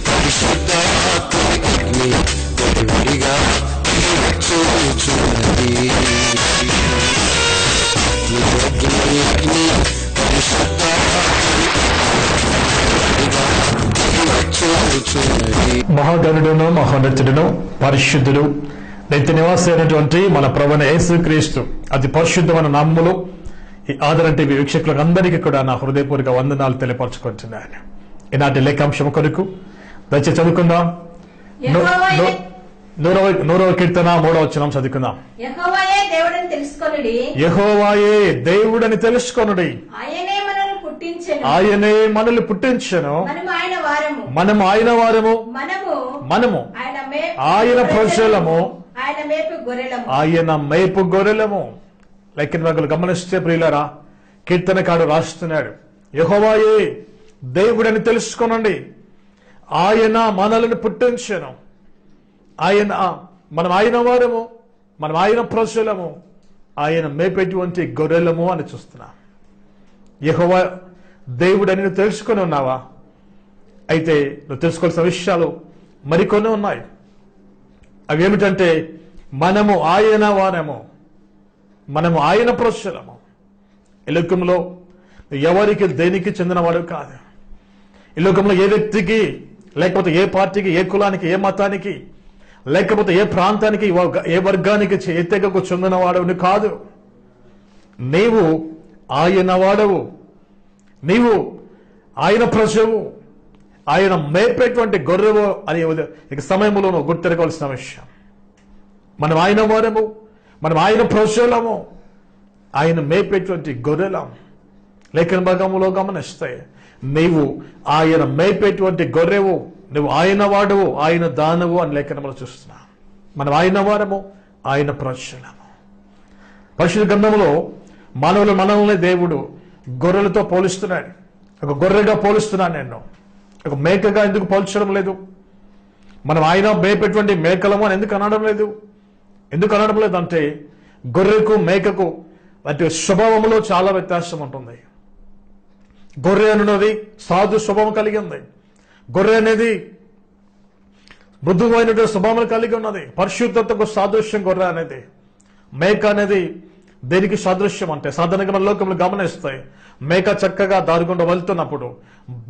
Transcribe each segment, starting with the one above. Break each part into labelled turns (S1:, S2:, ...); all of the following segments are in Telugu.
S1: పరిశుద్ధాత్మని విడిగా చూచున్నది.
S2: మహాగణుడును మహోన్నతుడును పరిశుద్ధుడు నిత్య నివాసైనటువంటి మన ప్రభువైన యేసుక్రీస్తు అతి పరిశుద్ధమైన నామములో ఈ ఆదరణ టీవీ వీక్షకులకు అందరికీ కూడా నా హృదయపూర్వక వందనాలు తెలియపరచుకుంటున్నాను. ఈనాటి లేఖాంశం కొరకు దయచేసి చదువుకుందాం. 100వ కీర్తన 3వ వచనం చదువుకుందాం.
S3: యెహోవాయే దేవుడని తెలుసుకొనుడి,
S2: యెహోవాయే దేవుడని తెలుసుకొనుడి,
S3: ఆయనే మనల్ని పుట్టించెను,
S2: ఆయనే మనల్ని పుట్టించెను,
S3: మనము ఆయన వారము,
S2: మనము ఆయన వారము, మనము ఆయన ప్రజలము,
S3: ఆయన మేపు గొర్రెలము,
S2: ఆయన మేపు గొర్రెలము. లెక్కన భాగాలు గమనిస్తే ప్రియులారా, కీర్తనకాడు రాస్తున్నాడు, యెహోవాయే దేవుడని తెలుసుకొనండి, ఆయన మనల్ని పుట్టించెను, మనం ఆయన వారము, మనం ఆయన ప్రజలము, ఆయన మేపేటువంటి గొర్రెలము అని చూస్తున్నాం. యెహోవా దేవుడని నువ్వు తెలుసుకొని ఉన్నావా? అయితే నువ్వు తెలుసుకోవాల్సిన విషయాలు మరికొన్ని ఉన్నాయి. అవి ఏమిటంటే, మనము ఆయన వారము, మనము ఆయన ప్రజలము. ఈ లోకంలో ఎవరికి దేనికి చెందినవాడు కాదు. ఈ లోకంలో ఏ వ్యక్తికి, లేకపోతే ఏ పార్టీకి, ఏ కులానికి, ఏ మతానికి, లేకపోతే ఏ ప్రాంతానికి, ఏ వర్గానికి, ఏ తెగకు చెందినవాడవు కాదు. నీవు ఆయన వాడవు, నీవు ఆయన ప్రజవు, ఆయన మేపేటువంటి గొర్రెవు అనే ఇక సమయంలో నువ్వు గుర్తెరగవలసిన విషయం. మనం ఆయన వారము, మనం ఆయన ప్రజలము, ఆయన మేపేటువంటి గొర్రెలం. లేఖన భాగంలో గమనిస్తే నీవు ఆయన మేపేటువంటి గొర్రెవు, నువ్వు ఆయన వాడవు, ఆయన దానవు అని లేఖనంలో చూస్తున్నా. మనం ఆయన వారము, ఆయన ప్రజలము. పరిశుద్ధ గ్రంథంలో మనల్ని దేవుడు గొర్రెలతో పోలుస్తున్నాడు. ఒక గొర్రెగా పోలుస్తున్నాను నేను, ఒక మేకగా ఎందుకు పోల్చడం లేదు? మనం ఆయన మేపేటువంటి మేకలము అని ఎందుకు అనడం లేదు? ఎందుకు అనడం లేదు అంటే, గొర్రెకు మేకకు అంటే స్వభావంలో చాలా వ్యత్యాసం ఉంటుంది. గొర్రె అనున్నది సాధు స్వభావం కలిగి ఉంది. గొర్రె అనేది మృదువైనటువంటి స్వభావం కలిగి ఉన్నది. పరిశుద్ధతకు సాదృశ్యం గొర్రె అనేది. మేక అనేది దేనికి సాదృశ్యం అంటే, సాధారణంగా మన లోకంలో గమనిస్తాయి, మేక చక్కగా దారిగుండా వెళ్తున్నప్పుడు,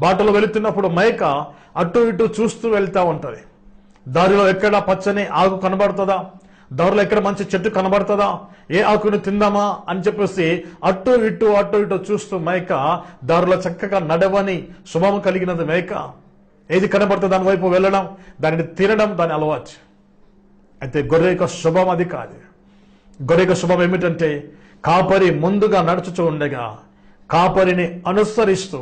S2: బాటలో వెళుతున్నప్పుడు మేక అటు ఇటు చూస్తూ వెళ్తూ ఉంటది. దారిలో ఎక్కడ పచ్చని ఆకు కనబడుతుందా, దారిలో ఎక్కడ మంచి చెట్టు కనబడుతుందా, ఏ ఆకును తిందామా అని చెప్పేసి అటు ఇటు చూస్తూ మేక దారిలో చక్కగా నడవని స్వభావం కలిగినది మేక. ఏది కనబడుతుంది దాని వైపు వెళ్ళడం, దానిని తినడం దాని అలవాటు. అయితే గొర్రె యొక్క స్వభావం అది కాదు. గొర్రె యొక్క స్వభావం ఏమిటంటే, కాపరి ముందుగా నడుచుచూ ఉండగా కాపరిని అనుసరిస్తూ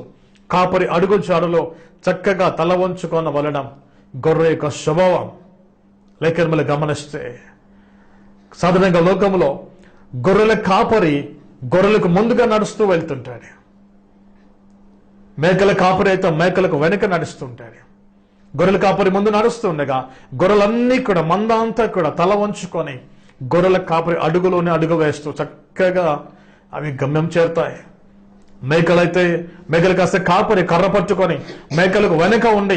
S2: కాపరి అడుగు జాడలో చక్కగా తల వంచుకొని వెళ్ళడం గొర్రె యొక్క స్వభావం. లేఖనములు గమనిస్తే సాధారణంగా లోకంలో గొర్రెల కాపరి గొర్రెలకు ముందుగా నడుస్తూ వెళ్తుంటాడు. మేకల కాపరి అయితే మేకలకు వెనక నడుస్తుంటాడు. గొర్రెల కాపరి ముందు నడుస్తూ ఉండగా గొర్రెలన్నీ కూడా మందంతా కూడా తల వంచుకొని గొర్రెల కాపరి అడుగులోనే అడుగు వేస్తూ చక్కగా అవి గమ్యం చేరుతాయి. మేకలు కాస్త కాపరి కర్ర పట్టుకొని మేకలకు వెనక ఉండి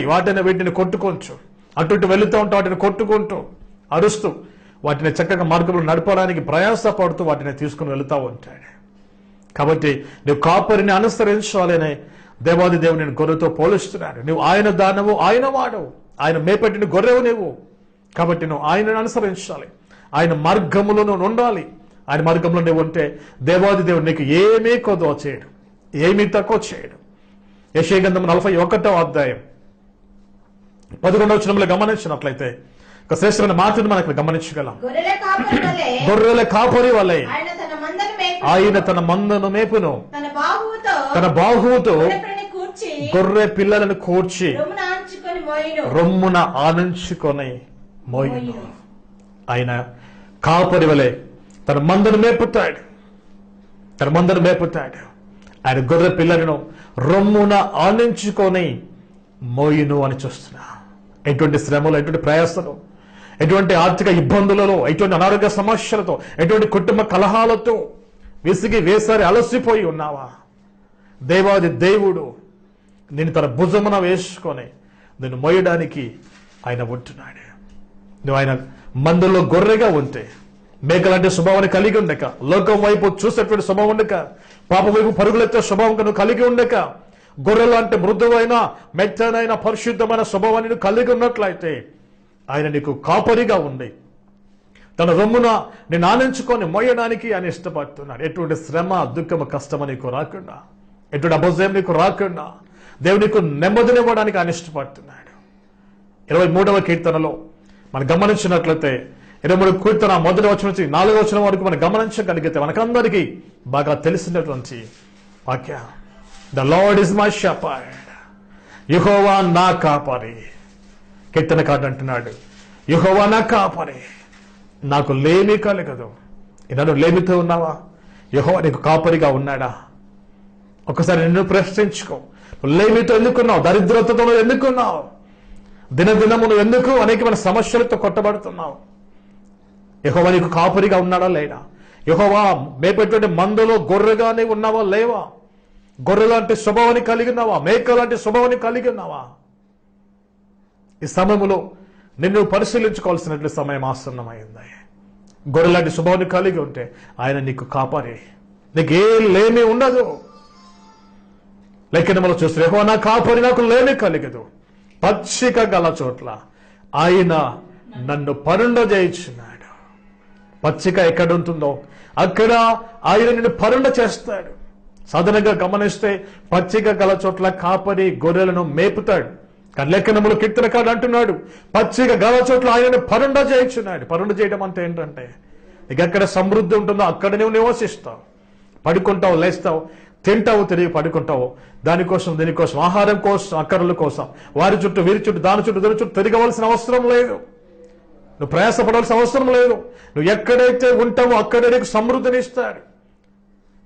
S2: వీటిని కొట్టుకోవచ్చు, అటు ఇటు వెళుతూ ఉంటా వాటిని కొట్టుకుంటూ అరుస్తూ వాటిని చక్కగా మార్గంలో నడపడానికి ప్రయాసపడుతూ వాటిని తీసుకుని వెళుతూ ఉంటాడు. కాబట్టి నువ్వు కాపరిని అనుసరించాలనే దేవాది దేవుని గొర్రెతో పోలుస్తున్నాడు. నువ్వు ఆయన దానవు, ఆయన వాడవు, ఆయన మేపెట్టిన గొర్రెవు నువ్వు. కాబట్టి నువ్వు ఆయనను అనుసరించాలి, ఆయన మార్గములో నువ్వు ఉండాలి. ఆయన మార్గంలో నువ్వు ఉంటే దేవాది దేవుడు నీకు ఏమీ కొద్దువ చేయడు, ఏమీ తక్కువ చేయడు. యెషయా గ్రంథం 41వ అధ్యాయం 11వ వచనంలో గమనించినట్లయితే ఒక శ్రేష్టమైన మాటను మనకు గమనించగలం. గొర్రెల కాపరి వలె ఆయన తన మందను మేపును, తన బాహువుతో గొర్రె పిల్లలను కూర్చి రొమ్మున ఆనంచుకొని మోయును. ఆయన కాపరి వలె తన మందను మేపుతాడు, ఆయన గొర్రె పిల్లలను రొమ్మున ఆనంచుకొని మోయును అని చూస్తున్నా. ఎటువంటి శ్రమలు, ఎటువంటి ప్రయాసలు, ఎటువంటి ఆర్థిక ఇబ్బందులలో, ఎటువంటి అనారోగ్య సమస్యలతో, ఎటువంటి కుటుంబ కలహాలతో విసిగి వేసారి అలసిపోయి ఉన్నావా? దేవాది దేవుడు నేను తన భుజమున వేసుకొని నేను మోయడానికి ఆయన ఉంటున్నాడు. నువ్వు ఆయన మందులో గొర్రెగా ఉంటే, మేకలాంటి స్వభావాన్ని కలిగి ఉండక, లోకం వైపు చూసేటువంటి స్వభావం ఉండక, పాపం వైపు పరుగులెత్తే స్వభావం నువ్వు కలిగి ఉండక, గొర్రెలాంటి మృదువైన మెత్తనైన పరిశుద్ధమైన స్వభావాన్ని నువ్వు కలిగి ఉన్నట్లయితే ఆయన నీకు కాపరిగా ఉండి తన రొమ్మున నేను ఆనంచుకొని మోయడానికి ఆయన ఇష్టపడుతున్నాడు. ఎటువంటి శ్రమ, దుఃఖము, కష్టము నీకు రాకుండా, ఎటువంటి అపజయం నీకు రాకుండా దేవుడు నీకు నెమ్మదినివ్వడానికి ఆయన ఇష్టపడుతున్నాడు. 23వ కీర్తనలో మనం గమనించినట్లయితే 23 కీర్తన 1వ వచనం నుంచి 4వ వచనం వరకు మనం గమనించగలిగితే మనకందరికీ బాగా తెలిసినటువంటి వాక్య, the lord is my shepherd, యెహోవా నా కాపరి. కీర్తనకారుడు అంటున్నాడు, యెహోవా నా కాపరి, నాకు లేమి కలగదు. ఈనాడు లేమితో ఉన్నావా? యెహోవా నీకు కాపరిగా ఉన్నాడా? ఒకసారి నిన్ను ప్రశ్నించుకో. లేమితో ఎందుకున్నావు? దరిద్రతతో ఎందుకున్నావు? దినదినము నువ్వు ఎందుకు అనేకమైన సమస్యలతో కొట్టబడుతున్నావు? యెహోవా నీకు కాపరిగా ఉన్నాడా లేడా? యెహోవా మేపేటువంటి మందలో గొర్రెగానే ఉన్నావా లేవా? గొర్రెలాంటి స్వభావాన్ని కలిగి ఉన్నావా? మేక లాంటి స్వభావాన్ని కలిగి ఉన్నావా? ఈ సమయంలో నిన్ను పరిశీలించుకోవాల్సినట్లు సమయం ఆసన్నమైంది. గొర్రెలాంటి స్వభావాన్ని కలిగి ఉంటే ఆయన నీకు కాపరి, నీకు ఏ లేమి ఉండదు. లేఖనములో చూస్తే యెహోవా నా కాపరి, నాకు లేమి కలిగదు. పచ్చిక గల చోట్ల ఆయన నన్ను పరుండజేయుచున్నాడు. పచ్చిక ఎక్కడ ఉంటుందో అక్కడ ఆయన నిన్ను పరుండ చేస్తాడు. సాధారణంగా గమనిస్తే పచ్చిక గల చోట్ల కాపరి గొర్రెలను మేపుతాడు. కానీ లేఖనములు కీర్తనకారుడు అంటున్నాడు, పచ్చిక గల చోట్ల ఆయనను పరుండ చేయుచున్నాడు. పరుండ చేయడం అంటే ఏంటంటే, నీకు ఎక్కడ సమృద్ధి ఉంటుందో అక్కడ నువ్వు నివసిస్తావు, పడుకుంటావు, లేస్తావు, తింటావు, తిరిగి పడుకుంటావు. దానికోసం దీనికోసం ఆహారం కోసం, అక్కర్ల కోసం వారి చుట్టూ వీరి చుట్టూ దాని చుట్టూ దీని చుట్టూ తిరగవలసిన అవసరం లేదు. నువ్వు ప్రయాసపడవలసిన అవసరం లేదు. నువ్వు ఎక్కడైతే ఉంటావో అక్కడే నీకు సమృద్ధిని ఇస్తాడు.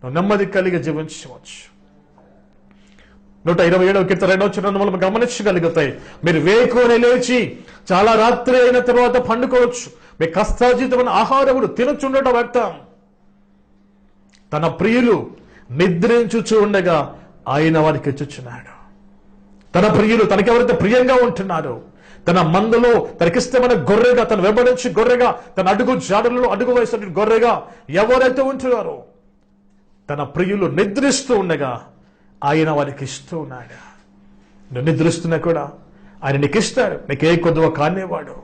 S2: నువ్వు నెమ్మది కలిగి జీవించవచ్చు. 127వ కీర్తన 2వ వచనం గమనించగలుగుతాయి. మీరు వేకువని లేచి చాలా రాత్రి అయిన తర్వాత పండుకోవచ్చు, మీ కష్టార్జితమైన ఆహారములు తినచుండటం వ్యర్థం. తన ప్రియులు నిద్రించుచు ఉండగా ఆయన వారికి ఇచ్చుచున్నాడు. తన ప్రియులు తనకెవరైతే ప్రియంగా ఉంటున్నారో, తన మందలో తనకిష్టమైన గొర్రెగా, తన వెంబడించి గొర్రెగా, తన అడుగు జాడలలో అడుగు వేసిన గొర్రెగా ఎవరైతే ఉంటున్నారో, తన ప్రియులు నిద్రిస్తూ ఉండగా ఆయన వారికి ఇస్తూ ఉన్నాడు. నువ్వు నిద్రిస్తున్నా కూడా ఆయన నీకు ఇస్తాడు. నీకు ఏ కొద్దువ కానివాడు.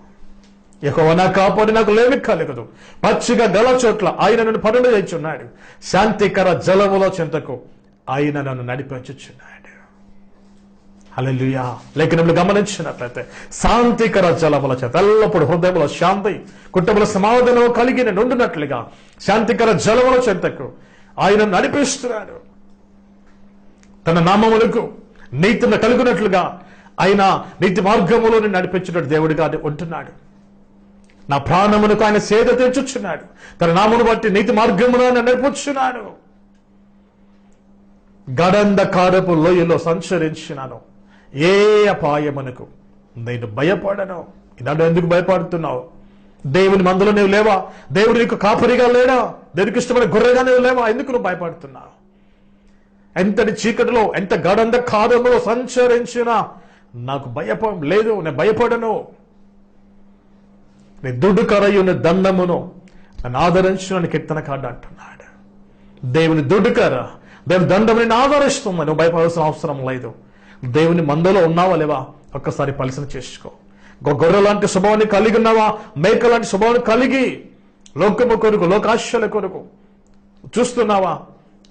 S2: యెహోవా నా కాపరి, నాకు లేమి కలగదు. పచ్చిగా గల చోట్ల ఆయన నన్ను పరుండ చేయుచున్నాడు. శాంతికర జలముల చెంతకు ఆయన నన్ను నడిపించుచున్నాడు. హల్లెలూయా. లేఖనములు గమనించినట్లయితే శాంతికర జలముల చేత ఎల్లప్పుడు హృదయముల శాంతి, కుటుంబల సమాధానం కలిగి నుండినట్లుగా శాంతికర జలముల చెంతకు ఆయన నడిపిస్తున్నాడు. తన నామములకు నీతిని కలుగునట్లుగా ఆయన నీతి మార్గములో నడిపించినట్టు దేవుడిగా ఉంటున్నాడు. నా ప్రాణమునకు ఆయన సేద తెచ్చుచున్నాడు. తన నామమును బట్టి నీతి మార్గమును నడిపించున్నాడు. గడంధకారపు లోయలో సంచరించినాను, ఏ అపాయమునకు నేను భయపడను. ఈనాడు ఎందుకు భయపడుతున్నావు? దేవుని మందులో నువ్వు లేవా? దేవుడు నీకు కాపరిగా లేడా? దేవుడికి ఇష్టమైన గొర్రెగా నువ్వు లేవా? ఎందుకు నువ్వు భయపడుతున్నావు? ఎంతటి చీకటిలో, ఎంత గడంధకారములో సంచరించినా నాకు భయం లేదు, నేను భయపడను. నీ దుడ్డు కరయున్న దండమును నన్ను ఆదరించిన కీర్తనకారుడు అంటున్నాడు. దేవుని దుడ్డుకర, దేవుని దండం నేను ఆదరిస్తుంది. నువ్వు భయపడాల్సిన అవసరం లేదు. దేవుని మందలో ఉన్నావా లేవా ఒక్కసారి పరిశీలన చేసుకో. గొర్రె లాంటి స్వభావాన్ని కలిగి ఉన్నావా? మేక లాంటి స్వభావాన్ని కలిగి లోకము కొరకు, లోకాశల కొరకు చూస్తున్నావా?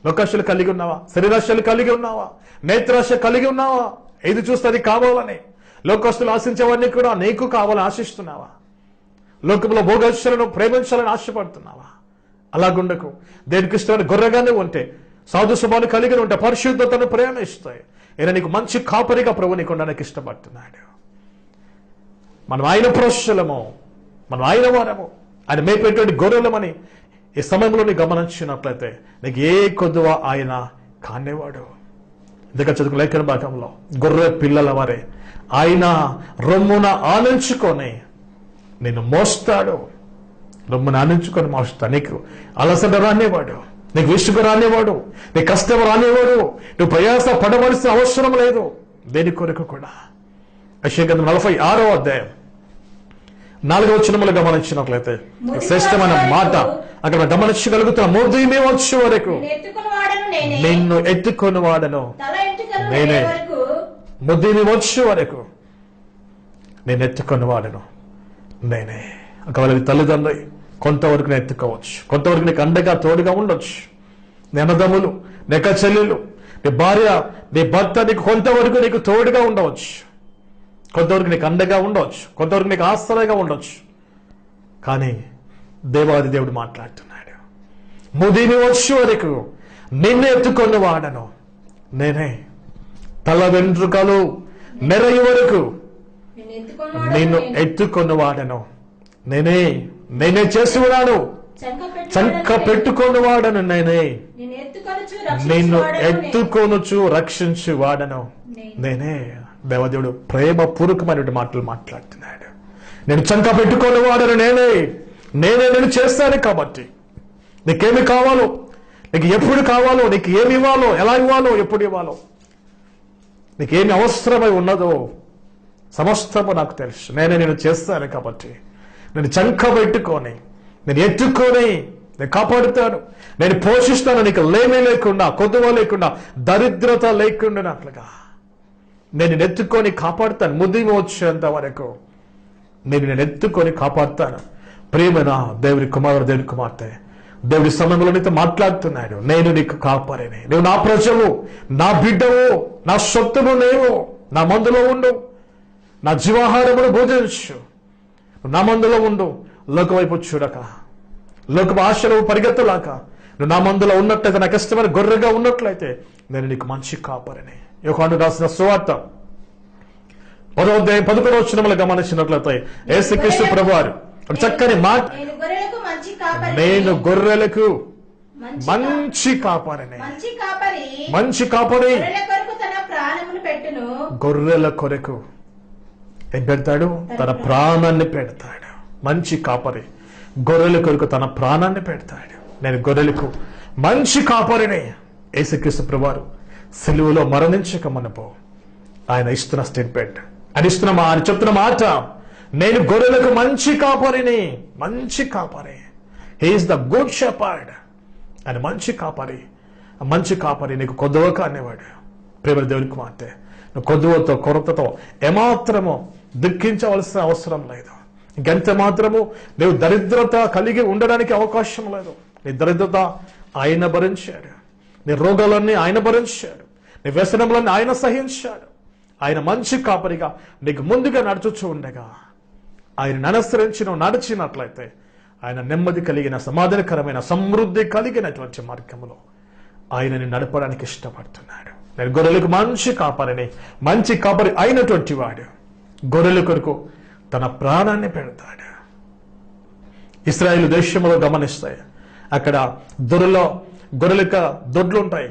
S2: లోకాశలు కలిగి ఉన్నావా? శరీరాశలు కలిగి ఉన్నావా? నేత్రాశ కలిగి ఉన్నావా? ఏది చూస్తే అది కావాలని లోకస్తులు ఆశించేవాడిని కూడా నీకు కావాలని ఆశిస్తున్నావా? లోకంలో భోగాశలను ప్రేమించాలని ఆశపడుతున్నావా? అలాగుండకు. దేనికి ఇష్టమైన గొర్రెగానే ఉంటే, సాధు స్వభావాన్ని కలిగి ఉంటే, పరిశుద్ధతను ప్రేమిస్తాయి. ఈయన నీకు మంచి కాపరిగా ప్రభు నీకు ఉండడానికి ఇష్టపడుతున్నాడు. మనం ఆయన ప్రోత్సలము, మనం ఆయన వారము, ఆయన మేపేటువంటి గొర్రెలమని ఈ సమయంలో నీ గమనించినట్లయితే నీకు ఏ కొద్దువ ఆయన కానేవాడు. ఇందుక చదువుకు లేఖన భాగంలో గొర్రె పిల్లల వారే ఆయన రొమ్మున ఆనించుకొని నిన్ను మోస్తాడు. రొమ్మున ఆనించుకొని మోస్తాడు. నీకు అలసట రానివాడు, నీకు విసుగు రానివాడు, నీ కష్టం రానివాడు. నువ్వు ప్రయాస పడవలసిన అవసరం లేదు. దేని కొరకు కూడా. యెషయా గ్రంథం 46వ అధ్యాయం 4వ వచనములు గమనించినట్లయితే శ్రేష్టమైన మాట అక్కడ గమనించగలుగుతున్న ఉదయమే వచ్చే వరకు నిన్ను ఎత్తుకొని వాడను నేనే. ఉదయమే వచ్చే వరకు నేను ఎత్తుకొని వాడను నేనే. ఒకవేళ నీ తల్లిదండ్రి కొంతవరకు నేను ఎత్తుకోవచ్చు, కొంతవరకు నీకు అండగా తోడుగా ఉండొచ్చు. నీ అన్నదమ్ములు, నీ చెల్లెలు, నీ భార్య, నీ భర్త నీకు కొంతవరకు నీకు తోడుగా ఉండవచ్చు, కొంతవరకు నీకు అండగా ఉండవచ్చు, కొంతవరకు నీకు ఆశ్రయంగా ఉండొచ్చు. కానీ దేవాది దేవుడు మాట్లాడుతున్నాడు, ముదిమి వచ్చే వరకు నిన్ను ఎత్తుకొని వాడను నేనే. తల వెంట్రుకలు నెరయి వరకు నిన్ను ఎత్తుకొని వాడను నేనే. నేనే చేసి ఉన్నాను, చంక పెట్టుకొని వాడను నేనే. నిన్ను ఎత్తుకొనుచు రక్షించి వాడను నేనే. దేవదేవుడు ప్రేమ పూర్వకమైన మాటలు మాట్లాడుతున్నాడు. నేను చంక పెట్టుకొని వాడను నేనే. నేను చేస్తాను కాబట్టి నీకేమి కావాలో, నీకు ఎప్పుడు కావాలో, నీకు ఏమి ఇవ్వాలో, ఎలా ఇవ్వాలో, ఎప్పుడు ఇవ్వాలో, నీకేమి అవసరమై ఉన్నదో సమస్తము నాకు తెలుసు. నేను చేస్తాను కాబట్టి నేను చంక పెట్టుకొని, నేను ఎత్తుకొని నేను కాపాడుతాను, నేను పోషిస్తాను. నీకు లేమి లేకుండా, కొద్దువ లేకుండా, దరిద్రత లేకుండానట్లుగా నేను ఎత్తుకొని కాపాడుతాను. ముదిమి వచ్చేంత వరకు నేను ఎత్తుకొని కాపాడుతాను. ప్రియమైన దేవుని కుమారుడు, దేవుని కుమార్తె, దేవుడి సమయంలో నీతో మాట్లాడుతున్నాడు. నేను నీకు కాపాడేనే. నువ్వు నా ప్రజవు, నా బిడ్డవు, నా సొత్తును లేవు. నా మందులో ఉండు, నా జీవాహారమును భోజించు, నా మందులో ఉండు. లోకవైపు చూడక, లోకపు ఆశలు పరిగెత్తలాక, నువ్వు నా మందులో ఉన్నట్లయితే, నాకు ఇష్టమైన గొర్రెగా ఉన్నట్లయితే నేను నీకు మంచి కాపరిని. యోహాను రాసిన సువార్త 10వ అధ్యాయం 11వ వచనములు గమనించినట్లయితే యేసుక్రీస్తు ప్రభువారు చక్కని మాట, నేను గొర్రెలకు మంచి కాపరిని. మంచి కాపరి గొర్రెల కొరకు ఏం పెడతాడు? తన ప్రాణాన్ని పెడతాడు. మంచి కాపరి గొర్రెల కొరకు తన ప్రాణాన్ని పెడతాడు. నేను గొర్రెలకు మంచి కాపరిని. యేసుక్రీస్తు ప్రభువారు సిలువలో మరణించక మునుపు ఆయన ఇస్తున్న స్టేట్మెంట్, ఆయన చెప్తున్న మాట, నేను గొర్రెలకు మంచి కాపరిని. మంచి కాపరి, హీఈస్ ద గుడ్ షెపర్డ్. ఆయన మంచి కాపరి. మంచి కాపరి నీకు కొద్దువక అనేవాడు. ప్రేమ దేవుని కుమార్తె, నువ్వు కొద్దువతో, కొరతతో ఏమాత్రము దుఃఖించవలసిన అవసరం లేదు. ఇంకెంత మాత్రము నువ్వు దరిద్రత కలిగి ఉండడానికి అవకాశం లేదు. నీ దరిద్రత ఆయన భరించాడు, నీ రోగాలన్నీ ఆయన భరించాడు, నీ వ్యసనములన్నీ ఆయన సహించాడు. ఆయన మంచి కాపరిగా నీకు ముందుగా నడుచుచూ ఉండగా, ఆయన అనుసరించి నువ్వు నడిచినట్లయితే ఆయన నెమ్మది కలిగిన, సమాధానకరమైన, సమృద్ధి కలిగినటువంటి మార్గంలో ఆయనని నడపడానికి ఇష్టపడుతున్నాడు. నేను గొర్రెలకు మంచి కాపరిని. మంచి కాపరి అయినటువంటి వాడు గొర్రెల కొరకు తన ప్రాణాన్ని పెడతాడు. ఇశ్రాయేలు దేశంలో గమనిస్తాయి, అక్కడ గొర్రెల దొడ్లు ఉంటాయి.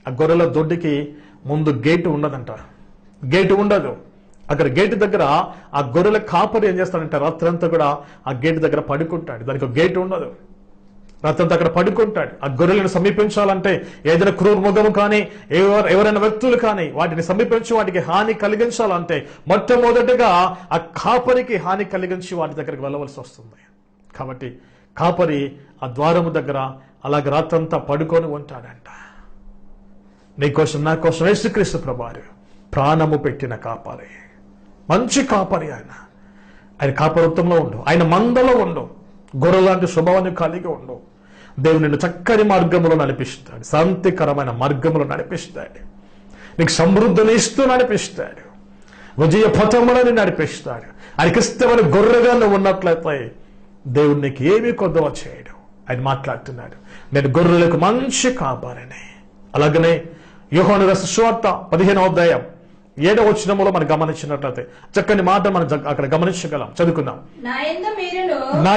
S2: ఆ గొర్రెల దొడ్డికి ముందు గేటు ఉండదంట, గేటు ఉండదు. అక్కడ గేటు దగ్గర ఆ గొర్రెల కాపరి ఏం చేస్తాడంటే రాత్రంతా కూడా ఆ గేటు దగ్గర పడుకుంటాడు. దానికి ఒక గేటు ఉండదు, రాత్రంతా అక్కడ పడుకుంటాడు. ఆ గొర్రెలను సమీపించాలంటే ఏదైనా క్రూర మృగము కానీ, ఎవరైనా వ్యక్తులు కానీ వాటిని సమీపించి వాటికి హాని కలిగించాలంటే మొట్టమొదటిగా ఆ కాపరికి హాని కలిగించి వాటి దగ్గరికి వెళ్ళవలసి వస్తుంది. కాబట్టి కాపరి ఆ ద్వారము దగ్గర అలాగే రాత్రంతా పడుకొని ఉంటాడంట. నీకోసం, నా కోసం యేసుక్రీస్తు ప్రభువారు ప్రాణము పెట్టిన కాపరి, మంచి కాపరి. ఆయన కాపరత్వంలో ఉండు, ఆయన మందలో ఉండు, గొర్రెలాంటి స్వభావాన్ని కలిగి ఉండు. దేవుడు నిన్ను చక్కని మార్గంలో నడిపిస్తాడు, శాంతికరమైన మార్గంలో నడిపిస్తాడు, నీకు సమృద్ధిని ఇస్తూ నడిపిస్తాడు, విజయ పథములని నడిపిస్తాడు. ఆయనకి ఇష్టమైన గొర్రెగా నువ్వు ఉన్నట్లయితే దేవుడు నీకు ఏమీ కొద్దువ చేయడు. ఆయన మాట్లాడుతున్నాడు, నేను గొర్రెలకు మంచి కాపరిని. అలాగనే యోహాను రాసిన సువార్త 15వ అధ్యాయం 7వ వచనములో మనం గమనించినట్లయితే చక్కని మాట మనం అక్కడ గమనించగలం. చదువుకుందాం. నా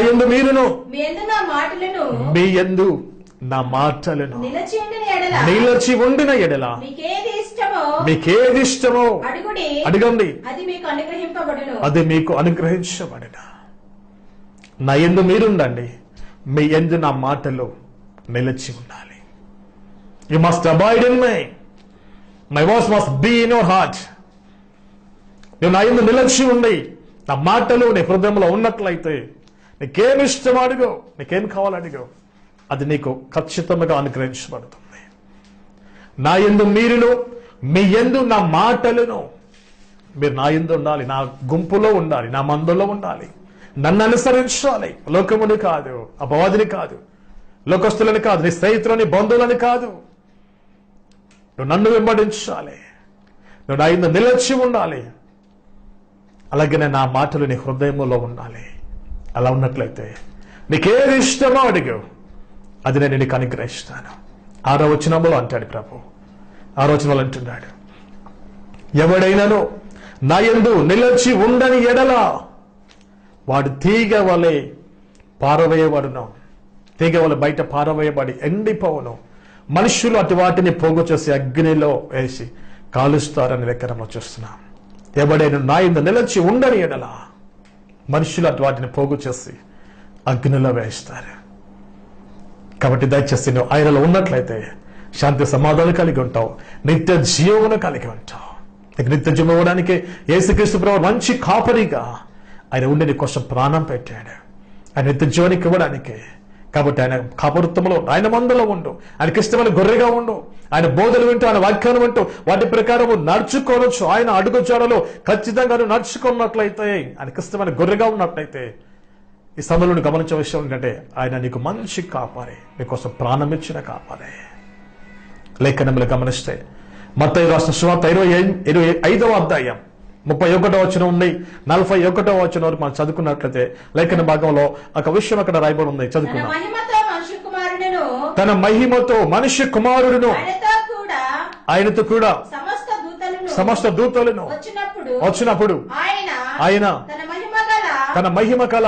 S2: యందు మీరును మీ యందు నా మాటలను నిలిచి ఉండిన ఎడల మీకేది ఇష్టమో అడగండి, అది మీకు అనుగ్రహించబడిన. నా యందు మీరుండండి, మీ యందు నా మాటలు నిలిచి ఉండాలి. You must avoid in my words must be in your heart. నువ్వు నా యందు నిలిచి ఉండి నా మాటలు నీ హృదయంలో ఉన్నట్లయితే నీకేమి ఇష్టం అడుగు, నీకేం కావాలడుగు, అది నీకు ఖచ్చితంగా అనుగ్రహించబడుతుంది. నా యందు మీరును, మీ యందు నా మాటలను, మీరు నా యందు ఉండాలి, నా గుంపులో ఉండాలి, నా మందులో ఉండాలి, నన్ను అనుసరించాలి. లోకముని కాదు, అపవాదిని కాదు, లోకస్తులని కాదు, నీ స్నేహితులని, బంధువులని కాదు. నువ్వు నన్ను వెంబడించాలి, నువ్వు నా యందు నిలిచి ఉండాలి. అలాగనే నా మాటలు నీ హృదయంలో ఉండాలి. అలా ఉన్నట్లయితే నీకేది ఇష్టమో అడుగు, అది నేను నీకు అనుగ్రహిస్తాను. 6వ వచనంలో అంటాడు ప్రభు, 6వ వచనంలో అంటున్నాడు, ఎవడైనాను నా యందు నిలిచి ఉండని ఎడల వాడు తీగ వలె పారవేయబడును, తీగ వలె బయట పారవేయబడి ఎండిపోవును, మనుషులు అటు వాటిని పోగు చేసి అగ్నిలో వేసి కాలుస్తారని లెక్కనలో చూస్తున్నాం. ఎవడైనా నా యందు నిలిచి ఉండని ఎడల మనుషులు అటు వాటిని పోగు చేసి అగ్నిలో వేస్తారు. కాబట్టి దయచేసి నువ్వు ఆయనలో ఉన్నట్లయితే శాంతి సమాధానం కలిగి ఉంటావు, నిత్య జీవమును కలిగి ఉంటావు. నీకు నిత్య జీవం ఇవ్వడానికి యేసుక్రీస్తు ప్రభువు మంచి కాపరిగా ఆయన ఉండి నీ కోసం ప్రాణం పెట్టాడు, ఆయన నిత్య జీవానికి ఇవ్వడానికి. కాబట్టి ఆయన కాపరుత్వంలో, ఆయన మందలో ఉండు, ఆయనకి ఇష్టమైన గొర్రెగా ఉండు, ఆయన బోధలు వింటూ, ఆయన వాక్యాలు వింటూ వాటి ప్రకారము నడుచుకోవచ్చు. ఆయన అడుగుజాడలో ఖచ్చితంగా నడుచుకున్నట్లయితే, ఆయనకి ఇష్టమైన గొర్రెగా ఉన్నట్లయితే, ఈ సమయంలో గమనించే విషయం ఏంటంటే ఆయన నీకు మంచి కాపారి, నీకోసం ప్రాణం ఇచ్చిన కాపారే. లేఖనములు గమనిస్తే మత్తయి రాసిన సువార్త 25వ అధ్యాయం 31వ వచనం ఉంది, 41వ వచనం వరకు మనం చదువుకున్నట్లయితే లేఖన భాగంలో ఒక విషయం అక్కడ రాయబడి ఉంది, చదువుకున్నాం. తన మహిమతో మనుష్య కుమారుడును ఆయనతో కూడా సమస్త దూతలను వచ్చినప్పుడు ఆయన తన మహిమ కల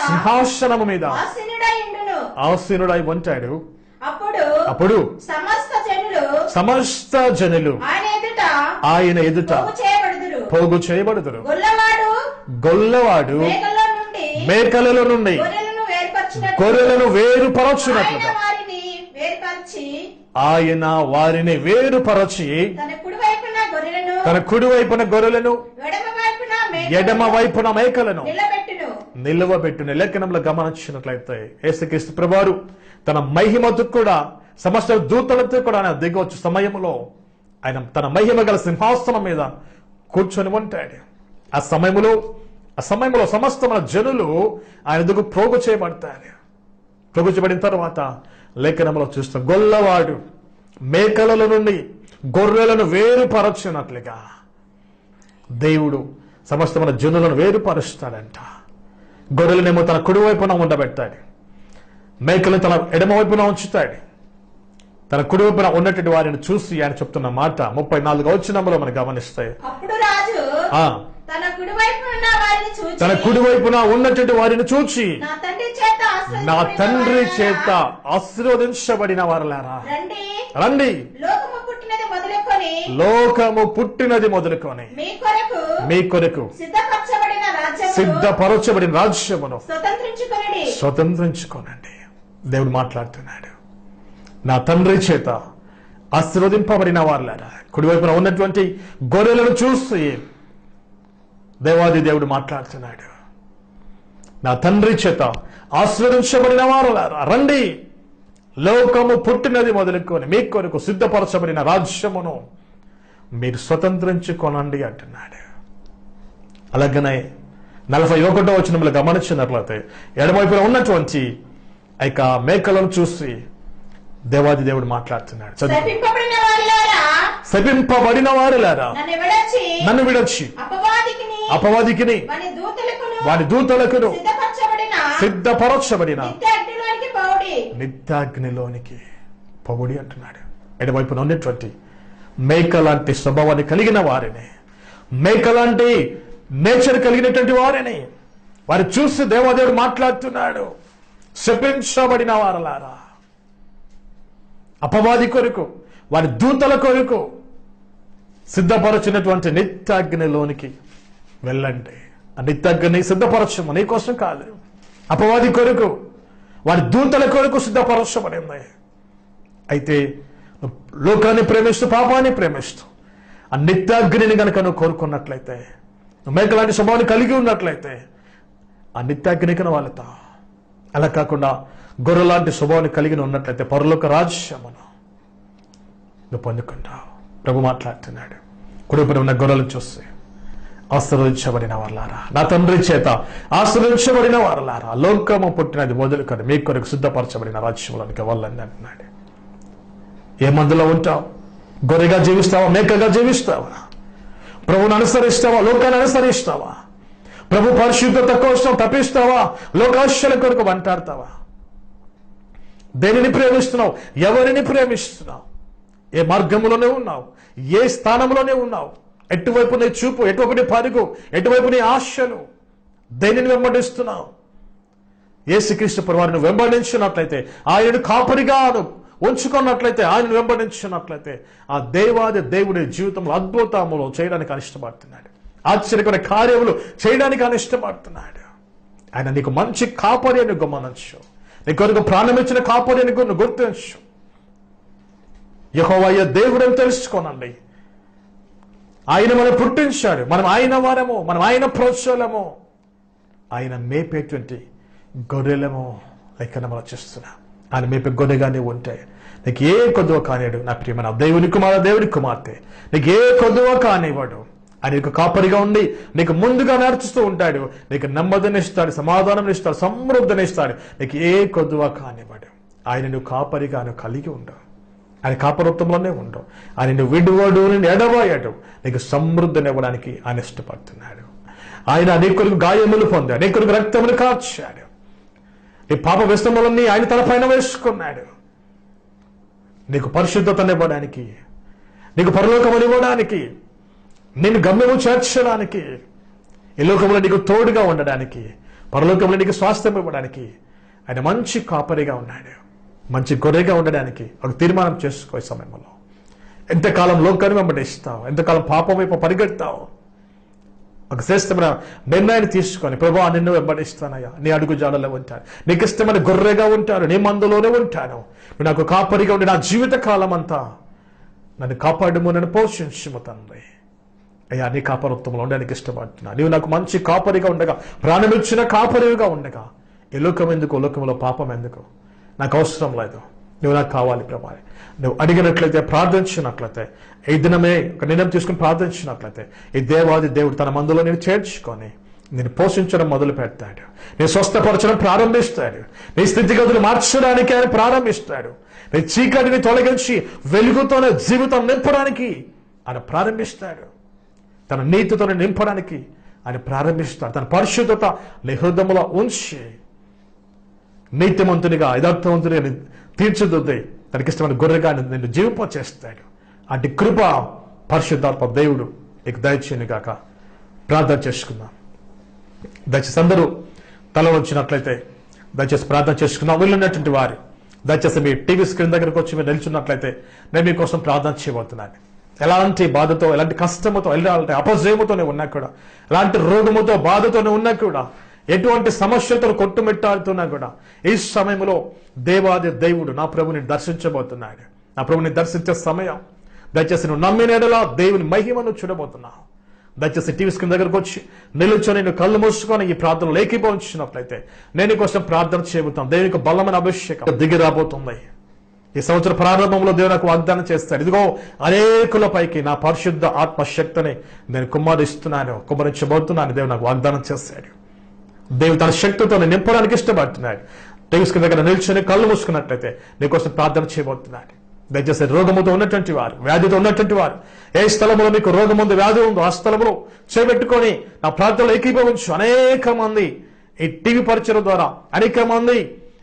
S2: సింహాసనము మీద ఆసీనుడై ఉంటాడు. అప్పుడు సమస్త జనులు ఆయన ఎదుట పోగు చేయబడుదురు. గొల్లవాడు మేకలలో నుండి గొర్రెలను వేరుపరచునట్లుగా ఆయన వారిని వేరుపరచి తన కుడి వైపున గొర్రెలను ఎడమ వైపున మేకలను నిలవబెట్టును. లేఖనంలో గమనించినట్లయితే యేసుక్రీస్తు ప్రభువారు తన మహిమతో కూడా సమస్త దూతలతో కూడా ఆయన దిగవచ్చు సమయంలో ఆయన తన మహిమ గల సింహాసనం మీద కూర్చొని ఉంటాడు. ఆ సమయంలో సమస్తమైన జనులు ఆయన దిగు ప్రోగు చేయబడతారు. ప్రోగు చేయబడిన తర్వాత లేఖనంలో చూస్తాం, గొల్లవాడు మేకల నుండి గొర్రెలను వేరుపరచున్నట్లుగా దేవుడు సమస్తమైన జనులను వేరుపరుస్తాడంట. గొర్రెలనేమో తన కుడి వైపున ఉండబెడతాడు, మేకలను తన ఎడమ వైపున ఉంచుతాడు. తన కుడి వైపున ఉన్నటువంటి వారిని చూసి ఆయన చెప్తున్న మాట 34వ వచనంలో మనం గమనిస్తే, తన కుడి వైపున ఉన్నటువంటి వారిని చూచి నా తండ్రి చేత ఆశీర్వదించబడిన వారలారా రండి, లోకము పుట్టినది మొదలుకొని మీ కొరకు సిద్ధపరచబడిన రాజ్యమును స్వతంత్రించుకోనండి. దేవుడు మాట్లాడుతున్నాడు, నా తండ్రి చేత ఆశీర్వదింపబడిన వారలారా. కుడివైపున ఉన్నటువంటి గొర్రెలను చూసి దేవాది దేవుడు మాట్లాడుతున్నాడు, నా తండ్రి చేత ఆశీర్వదించబడిన వారలారా రండి, లోకము పుట్టినది మొదలుకొని మీ కొరకు సిద్ధపరచబడిన రాజ్యమును మీరు స్వతంత్రించుకోనండి అంటున్నాడు. అలాగనే 41వ వచనంలో గమనించినట్లయితే ఎడమవైపున ఉన్నటువంటి ఇక మేకలను చూసి దేవాది దేవుడు మాట్లాడుతున్నాడు, శపింపబడిన వారులారా నన్ను విడచి అపవాదికిని వారి దూతలకును సిద్ధపరచబడిన నిత్యాగ్నిలోనికి పౌడి అంటున్నాడు. ఎడవైపున ఉన్నటువంటి మేక లాంటి స్వభావాన్ని కలిగిన వారిని, మేక లాంటి నేచర్ కలిగినటువంటి వారిని వారు చూసి దేవాదేవుడు మాట్లాడుతున్నాడు, శపించబడిన వారలారా అపవాది కొరకు వారి దూతల కొరకు సిద్ధపరచినటువంటి నిత్యాగ్నిలోనికి వెళ్ళండి. ఆ నిత్యాగ్ని సిద్ధపరచము నీ కోసం కాదు, అపవాది కొరకు వారి దూతల కొరకు సిద్ధపరచబడింది. అయితే లోకాన్ని ప్రేమిస్తూ పాపాన్ని ప్రేమిస్తూ ఆ నిత్యాగ్నిని కనుక నువ్వు కోరుకున్నట్లయితే, మేక లాంటి స్వభావాన్ని కలిగి ఉన్నట్లయితే ఆ నిత్యాగ్నికి నువ్వు వెళతావు. అలా కాకుండా గొర్రె లాంటి స్వభావాన్ని కలిగి ఉన్నట్లయితే పరలోక రాజ్యమును నువ్వు పొందుకుంటావు. ప్రభు మాట్లాడుతున్నాడు, కుడిపడి ఉన్న గొర్రెలు చూసి ఆశీర్వదించబడిన వారలారా, నా తండ్రి చేత ఆశీర్వదించబడిన వారలారా, లోకము పుట్టినది మొదలుకొని మీ కొరకు సిద్ధపరచబడిన రాజ్యంలోనికి వెళ్ళండి అంటున్నాడు. ఏ మందులో ఉంటావు? గొర్రెగా జీవిస్తావా? మేకగా జీవిస్తావా? ప్రభువుని అనుసరిస్తావా? లోకాన్ని అనుసరిస్తావా? ప్రభు పరిశుద్ధత కోసం తప్పిస్తావా? లోకాశల కొరకు వెంటాడతావా? దేనిని ప్రేమిస్తున్నావు? ఎవరిని ప్రేమిస్తున్నావు? ఏ మార్గంలోనే ఉన్నావు? ఏ స్థానంలోనే ఉన్నావు? ఎటువైపు నీ చూపు, ఎటువైపు నీ పరుగు, ఎటువైపు నీ ఆశలు? దేనిని వెంబడిస్తున్నావు? యేసుక్రీస్తు ప్రభువారిని వెంబడించినట్లయితే, ఆయనను కాపరిగా ఉంచుకున్నట్లయితే, ఆయనను వెంబడించినట్లయితే ఆ దేవాది దేవుడి జీవితంలో అద్భుతములు చేయడానికి ఆయన ఇష్టపడుతున్నాడు. ఆశ్చర్యకరమైన కార్యములు చేయడానికి ఆయన ఇష్టపడుతున్నాడు. ఆయన నీకు మంచి కాపరి అని గమనించు. నీ కొరకు ప్రాణమిచ్చిన కాపరి అని గుర్తించు. యెహోవా దేవుడని తెలుసుకోనండి. ఆయన మనం పుట్టించాడు, మనం ఆయన వారము, మనం ఆయన ప్రోత్సాహము, ఆయన మేపేటువంటి గొర్రెలము లెక్కన మనం చేస్తున్నాం. ఆయన మేపే గొర్రెగానే ఉంటే నీకు ఏ కొద్దువ కానివాడు. నా ప్రియమైన దేవుని కుమార్తె, నీకు ఏ కొద్దువ కానివాడు. ఆయన నీకు కాపరిగా ఉండి నీకు ముందుగా నడుచుతూ ఉంటాడు. నీకు నెమ్మదినిస్తాడు, సమాధానం ఇస్తాడు, సమృద్ధినిస్తాడు. నీకు ఏ కొద్దువ కానివాడు. ఆయన నువ్వు కాపరిగా కలిగి ఉండవు. ఆయన కాపరత్వంలోనే ఉండవు. ఆయన నువ్వు విడువడు, నేను ఎడబాయడు. నీకు సమృద్ధిని ఇవ్వడానికి ఆయన ఇష్టపడుతున్నాడు. ఆయన నీ కొరకు గాయములు పొందాడు, నీ కొరకు రక్తములు కార్చాడు. నీ పాప వ్యసనములన్నీ ఆయన తన పైన వేసుకున్నాడు. నీకు పరిశుద్ధతను ఇవ్వడానికి, నీకు పరలోకములు ఇవ్వడానికి, నిన్ను గమ్యము చేర్చడానికి, ఈ లోకంలో నీకు తోడుగా ఉండడానికి, పరలోకంలో నీకు స్వాస్థ్యం ఇవ్వడానికి ఆయన మంచి కాపరిగా ఉన్నాడు. మంచి గొర్రెగా ఉండడానికి ఒక తీర్మానం చేసుకో. ఈ సమయంలో ఎంతకాలం లోకాన్ని వెంబడిస్తావు? ఎంతకాలం పాపం వైపు పరిగెడతావు? ఒక శ్రేష్టమైన నిర్ణయాన్ని తీసుకొని, ప్రభువా నిన్ను వెంబడిస్తానయ్యా, నీ అడుగు జాడలో ఉంటాను, నీకు ఇష్టమైన గొర్రెగా ఉంటాను, నీ మందులోనే ఉంటాను, నువ్వు నాకు కాపరిగా ఉండి నా జీవిత కాలం అంతా నన్ను కాపాడుము, నన్ను పోషించుము తండ్రి. అయ్యా నీ కాపరత్వంలో ఉండడానికి ఇష్టపడుతున్నా. నీవు నాకు మంచి కాపరిగా ఉండగా, ప్రాణమిచ్చిన కాపరిగా ఉండగా, ఈ లోకం ఎందుకు, లోకంలో పాపం ఎందుకు? నాకు అవసరం లేదు, నువ్వు నాకు కావాలి ప్రభా. నువ్వు అడిగినట్లయితే, ప్రార్థించినట్లయితే, ఈ దినమే ఒక నిర్ణయం తీసుకుని ప్రార్థించినట్లయితే ఈ దేవాది దేవుడు తన మందులో నేను చేర్చుకొని నేను పోషించడం మొదలు పెడతాడు. నేను స్వస్థపరచడం ప్రారంభిస్తాడు. నీ స్థితిగతులు మార్చడానికి ఆయన ప్రారంభిస్తాడు. నీ చీకటిని తొలగించి వెలుగుతోనే జీవితం నింపడానికి ఆయన ప్రారంభిస్తాడు. తన నీతితో నింపడానికి ఆయన ప్రారంభిస్తాడు. తన పరిశుద్ధత నీ హృదయంలో ఉంచి నీతిమంతునిగా, యథార్థవంతునిగా తీర్చిదిద్ది తనకిష్టమైన గొర్రెగా నిన్ను జీవింపచేస్తాడు. అటు కృప పరిశుద్ధాత్మ దేవుడు నీకు దయచేయను గాక. ప్రార్థన చేసుకుందాం. దయచేసి అందరూ తల వచ్చినట్లయితే దయచేసి ప్రార్థన చేసుకుందాం. వెళ్ళినటువంటి వారు దయచేసి మీ టీవీ స్క్రీన్ దగ్గరకు వచ్చి మీరు నిల్చున్నట్లయితే నేను మీకోసం ప్రార్థన చేయబోతున్నాను. ఎలాంటి బాధతో, ఎలాంటి కష్టముతో, ఎలాంటి అపజయముతోనే ఉన్నా కూడా, ఎలాంటి రోగముతో, బాధతోనే ఉన్నా కూడా, ఎటువంటి సమస్యలతో కొట్టుమిట్టాడుతున్నా కూడా ఈ సమయంలో దేవాది దేవుడు నా ప్రభుని దర్శించబోతున్నాడు. నా ప్రభుని దర్శించే సమయం. దయచేసి నువ్వు నమ్మిన ఎడలా దేవుని మహిమను చూడబోతున్నావు. దయచేసి టీవీ స్క్రీన్ దగ్గరకు వచ్చి నిలుచొని నేను కళ్ళు మూసుకొని ఈ ప్రార్థనలు ఏకీభవించినట్లయితే నేను కోసం ప్రార్థన చేయబోతాను. దేవునికి బలమైన అభిషేకం దిగి రాబోతుంది. ఈ సంవత్సర ప్రారంభంలో దేవుడు నాకు వాగ్దానం చేస్తాడు. ఇదిగో అనేకులపైకి నా పరిశుద్ధ ఆత్మశక్తిని నేను కుమ్మరించబోతున్నాను. దేవుడు నాకు వాగ్దానం చేస్తాడు. దేవుడు తన శక్తితో నింపడానికి ఇష్టపడుతున్నాడు. టీవీ స్క్రీన్ దగ్గర నిల్చొని కళ్ళు మూసుకున్నట్లయితే నీకోసం ప్రార్థన చేయబోతున్నాడు. దయచేసి రోగముతో ఉన్నటువంటి వారు, వ్యాధితో ఉన్నటువంటి వారు, ఏ స్థలంలో మీకు రోగం ఉంది, వ్యాధి ఉందో ఆ స్థలంలో చేపెట్టుకొని నా ప్రార్థనలో ఏకీభవించు. అనేక మంది ఈ టీవీ పరిచయం ద్వారా, అనేక మంది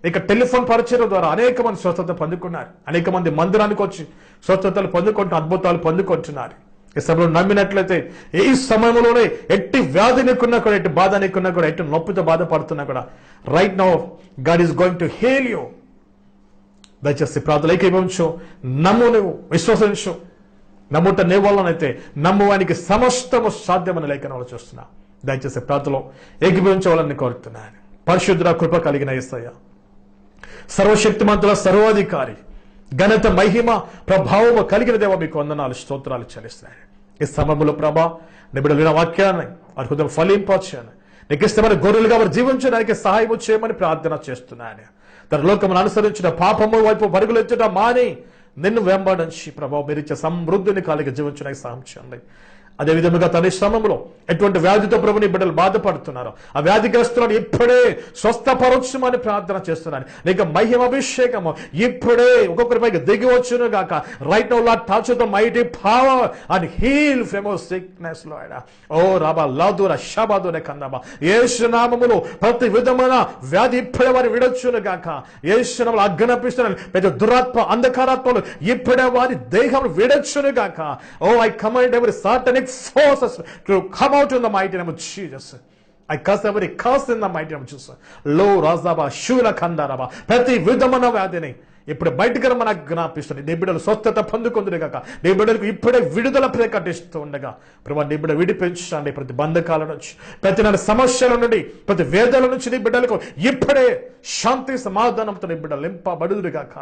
S2: ఇక టెలిఫోన్ పరిచయం ద్వారా అనేక మంది స్వస్థత పొందుకున్నారు. అనేక మంది మందిరానికి వచ్చి స్వస్థతలు పొందుకుంటూ అద్భుతాలు పొందుకుంటున్నారు. ఈ సమయంలో నమ్మినట్లయితే ఈ సమయంలోనే ఎట్టి వ్యాధి నీకున్నా కూడా, ఎట్టి బాధ నీకున్నా కూడా, ఎట్టి నొప్పితో బాధపడుతున్నా కూడా, right now God is going to heal you. దయచేసి ప్రార్థనలు ఏకీభవించు. నమ్ము, నువ్వు విశ్వసించు. నమ్ముట నీ వల్లనైతే నమ్మువానికి సమస్తము సాధ్యమని లేఖనంలో చూస్తున్నా. దయచేసి ప్రార్థనలో ఏకీభవించవాలని కోరుతున్నాను. పరిశుద్ధ కృప కలిగిన యేసయ్య, సర్వశక్తిమంతుల సర్వాధికారి, ఘనత, మహిమ, ప్రభావము కలిగిన దేవ మీకు వందనాలు, స్తోత్రాలు చెల్లిస్తున్నాను. ఈ సమయంలో ప్రభా నీ బిడ్డలు విన్న వాక్యాన్ని వారి హృదయం ఫలింపచేయను. నీకు ఇష్టమైన గొర్రెలుగా వారు జీవించడానికి సహాయం చేయమని ప్రార్థన చేస్తున్నాను. తన లోకమును అనుసరించిన పాపము వైపు పరుగులెత్తడం మాని నిన్ను వెంబడించి ప్రభావ మీరు ఇచ్చే సమృద్ధిని కలిగి జీవించడానికి సహాయం చేయండి. అదే విధముగా తన శ్రమంలో ఎటువంటి వ్యాధితో ప్రభుని బిడ్డలు బాధపడుతున్నారు, ఆ వ్యాధిగ్రస్తులను ఇప్పుడే స్వస్థపరచమని ప్రార్థన చేస్తున్నాను. నీకు మహిమ అభిషేకము ఇప్పుడే ఒక్కొక్కరిపైకి దిగి వచ్చును గాక. Right now lord touch the mighty power and heal from sickness lord. ఓ రాబా లాదుర షబాదున కన్నబా యేసు నామములో ప్రతి విధమైన వ్యాధి ఇప్పుడే వారి విడొచ్చును గాక. యేసు నామములో అగ్నిపిస్తున్నాను. పెద్ద దురాత్మ అంధకారాత్మలు ఇప్పుడే వారి దేహం విడొచ్చును గాక. Oh I command every satanic forces to come out in the mighty name of Jesus. I curse every curse in the mighty name of Jesus. Lo razaba shula kandaraba ప్రతి విధమైన వ్యాధిని ఇప్పుడు బయటకు రమ్మని జ్ఞాపిస్తుంది. నీ బిడ్డలు స్వస్థత పొందుకుందురుగాక. నీ బిడ్డలకు ఇప్పుడే విడుదల ప్రకటిస్తూ ఉండగా ప్రభు నీ బిడ్డ విడిపించండి. ప్రతి బంధకాల నుంచి, ప్రతి నెల సమస్యల నుండి, ప్రతి వేదల నుంచి నీ బిడ్డలకు ఇప్పుడే శాంతి సమాధానంతో నీ బిడ్డలు నింపబడుదురుగాక.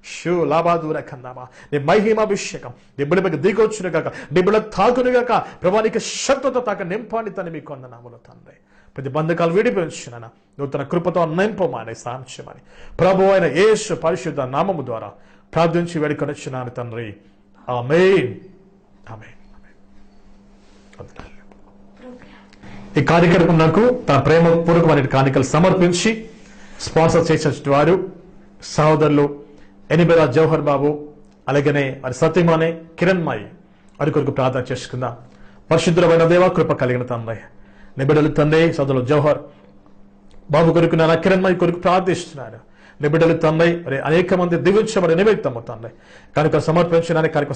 S2: షూ లాబాదూర కన్నామా నీ మహిమాభిషేకం నీ బిడ్డకి దిగొచ్చును గాక. నీ బిడ్డ తాకునుగాక. ప్రభానికి శక్తితో తాక నింపాని తను మీకు వందనాములు తండ్రి. ప్రతి బంధకాలు విడిపించిన నూతన కృపతో నింపమని సాంక్షమని ప్రభు అయిన యేసు పరిశుద్ధ నామము ద్వారా ప్రార్థించి వేడుకొనిచున్నాను తండ్రి. ఆమేన్. ఆమేన్. ఈ కార్యక్రమంకు తన ప్రేమపూర్వకమైన కానుకలు సమర్పించి స్పాన్సర్ చేసిన వారు సహోదరులు ఎనిబెరా జవహర్ బాబు, అలాగనే వారి సతీమణి కిరణ్మయి వారి కొరకు ప్రార్థన చేసుకుందాం. పరిశుద్ధమైన దేవ కృప కలిగిన తండ్రి, నీ బిడ్డలు తండ్రి సోదరులు జవహర్ బాబు కొరకు నా కిరణ్మయి కొరకు ప్రార్థిస్తున్నాను. నీ బిడ్డలు తండ్రి మరి అనేక మంది దీవించబడి నిమిత్తము తండ్రి కనుక సమర్పించడానికి కనుక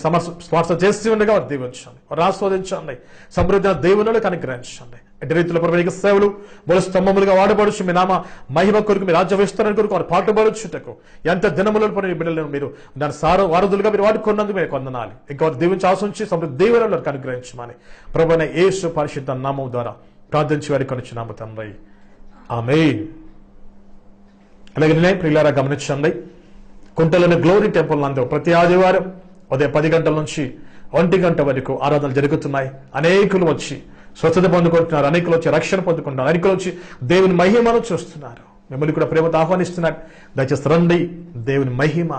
S2: స్పాన్సర్ చేసి ఉండగా వారు దీవించండి, వారు ఆస్వాదించండి, సమృద్ధి దేవునులకు అనుగ్రహించండి. ఎట్టి రీతిలో ప్రభుత్వ సేవలు మూల స్తంభములుగా వాడబడుచు మీ నామ మహిమ కొరకు మీ రాజ్య విస్తరణ కొరకు వారు పాటుపడుచుటకు ఎంత దినములలో పని బిడ్డలను మీరు దాని వారధులుగా మీరు వాడుకున్నందుకు మీరు కొందనాలి. ఇంకా వారు దీవించి ఆశించి సమృద్ధి దేవునులకు అనుగ్రహించమని ప్రభువైన యేసు పరిశుద్ధ నామం ద్వారా ప్రార్థించి వారి కొనుచున్నాము తండ్రి. ఆమేన్. అలాగే నేను ప్రియులారా గమనించండి, కుంటలోని గ్లోరీ టెంపుల్ నందు ప్రతి ఆదివారం ఉదయం 10 గంటల నుంచి 1 గంట వరకు ఆరాధనలు జరుగుతున్నాయి. అనేకులు వచ్చి స్వచ్ఛత పొందుకుంటున్నారు, అనేకులు వచ్చి రక్షణ పొందుకుంటున్నారు, అనేకులు వచ్చి దేవుని మహిమను చూస్తున్నారు. మిమ్మల్ని కూడా ప్రేమతో ఆహ్వానిస్తున్నారు. దయచేసి రండి, దేవుని మహిమ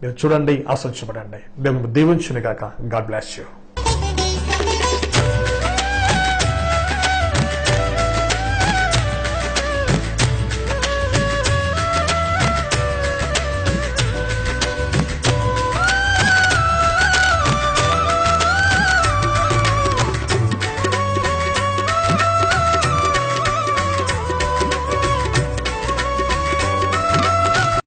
S2: మీరు చూడండి, ఆశించబడండి. దేవుని దీవించును గాక. God bless you.